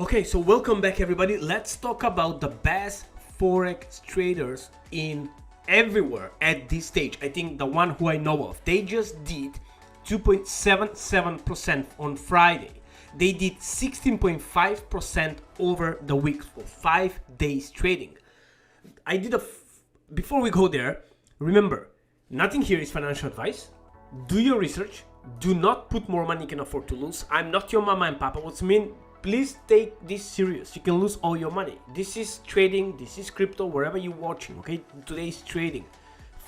Okay, so welcome back everybody. Let's talk about the best Forex traders in everywhere at this stage. I think the one who I know of, they just did 2.77% on Friday. They did 16.5% over the week for 5 days trading. Before we go there, remember, nothing here is financial advice. Do your research. Do not put more money you can afford to lose. I'm not your mama and papa. What's mean? Please take this serious. You can lose all your money. This is trading. This is crypto. Wherever you're watching, okay? Today's trading,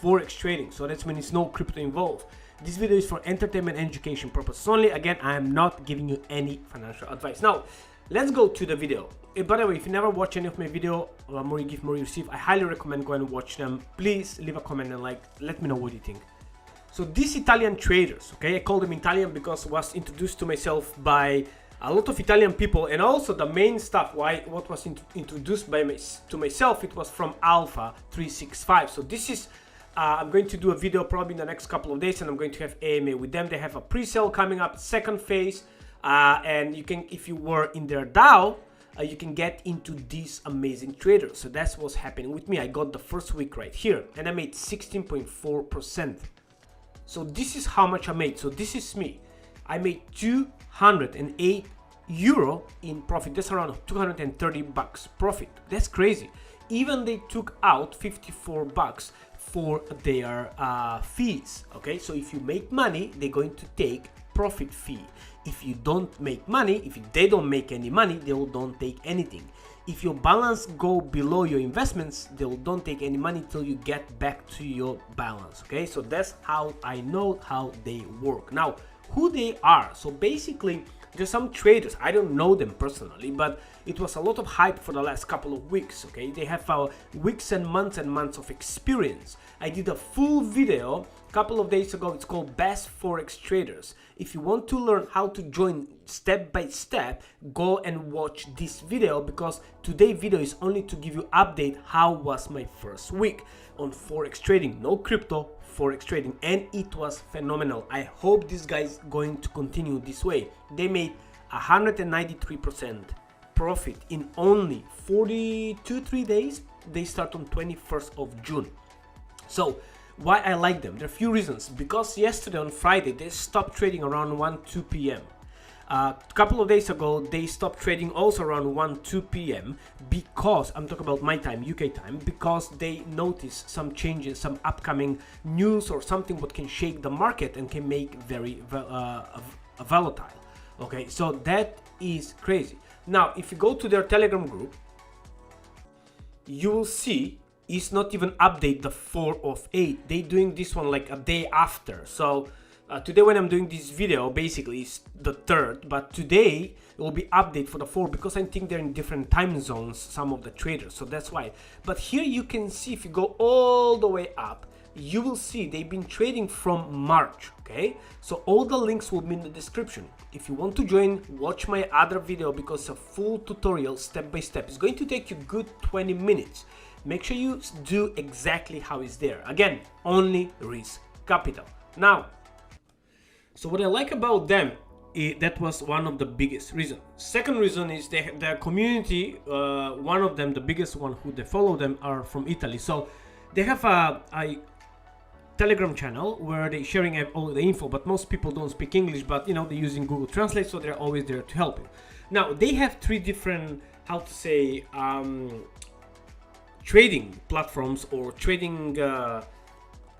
Forex trading. So that's when it's no crypto involved. This video is for entertainment and education purposes only. Again, I am not giving you any financial advice. Now, let's go to the video. By the way, if you never watch any of my video, more you give, more you receive, I highly recommend go and watch them. Please leave a comment and let me know what you think. So these Italian traders, okay, I call them Italian because I was introduced to myself by a lot of Italian people, and also the main stuff what was introduced to myself, it was from Alpha 365. So this is I'm going to do a video probably in the next couple of days, and I'm going to have AMA with them. They have a pre-sale coming up, second phase, and you can, if you were in their DAO, you can get into these amazing traders. So that's what's happening with me. I got the first week right here and I made 16.4%. So this is how much I made. So this is me. I made 208 euro in profit. That's around 230 bucks profit. That's crazy. Even they took out 54 bucks for their fees. Okay, so if you make money, they're going to take profit fee. If you don't make money, if they don't make any money, they will don't take anything. If your balance go below your investments, they will don't take any money till you get back to your balance. Okay, so that's how I know how they work. Now, who they are? So basically, there's some traders. I don't know them personally, but it was a lot of hype for the last couple of weeks. Okay, they have weeks and months of experience. I did a full video a couple of days ago. It's called Best Forex Traders. If you want to learn how to join step by step, go and watch this video, because today's video is only to give you update how was my first week on Forex trading. No crypto, Forex trading, and it was phenomenal. I hope this guy's going to continue this way. They made 193% profit in only 3 days. They start on 21st of June. So why I like them? There are a few reasons. Because yesterday on Friday they stopped trading around 1-2 p.m. A couple of days ago they stopped trading also around 1-2 p.m. because I'm talking about my time, UK time, because they noticed some changes, some upcoming news or something what can shake the market and can make very volatile. Okay, so that is crazy. Now if you go to their Telegram group, you will see it's not even update the 4 of 8. They doing this one like a day after. So today when I'm doing this video, basically it's the 3rd, but today it will be update for the 4, because I think they're in different time zones, some of the traders, so that's why. But here you can see, if you go all the way up, you will see they've been trading from March. Okay, so all the links will be in the description. If you want to join, watch my other video, because it's a full tutorial step by step. It's going to take you good 20 minutes. Make sure you do exactly how it's there. Again, only risk capital. Now, so what I like about them, that was one of the biggest reasons. Second reason is their community. One of them, the biggest one who they follow them, are from Italy. So they have a Telegram channel where they're sharing all the info, but most people don't speak English, but you know, they're using Google Translate, so they're always there to help you. Now, they have 3 different, how to say, trading platforms or trading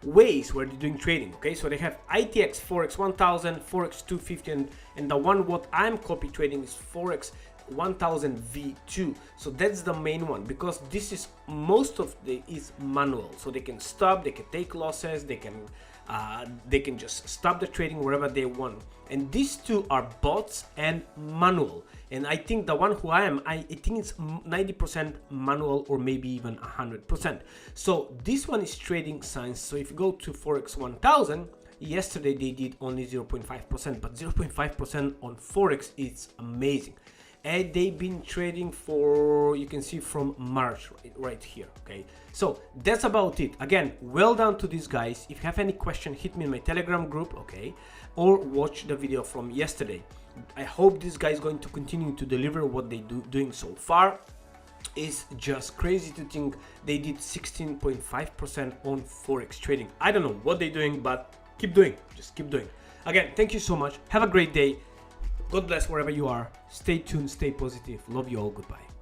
ways where they're doing trading. Okay, so they have ITX Forex 1000, Forex 250, and the one what I'm copy trading is Forex 1000 V2. So that's the main one, because this is most of the is manual, so they can stop, they can take losses, they can just stop the trading wherever they want. And these two are bots and manual, and I think the one who I think it's 90% manual or maybe even 100%. So this one is trading science. So if you go to Forex 1000, yesterday they did only 0.5%, but 0.5% on Forex is amazing. And they've been trading for, you can see, from March right here. Okay, so that's about it. Again, well done to these guys. If you have any question, hit me in my Telegram group, okay, or watch the video from yesterday. I hope this guy is going to continue to deliver what they doing so far. It's just crazy to think they did 16.5% on Forex trading. I don't know what they're doing, but keep doing, just keep doing. Again, thank you so much. Have a great day. God bless wherever you are. Stay tuned, stay positive. Love you all. Goodbye.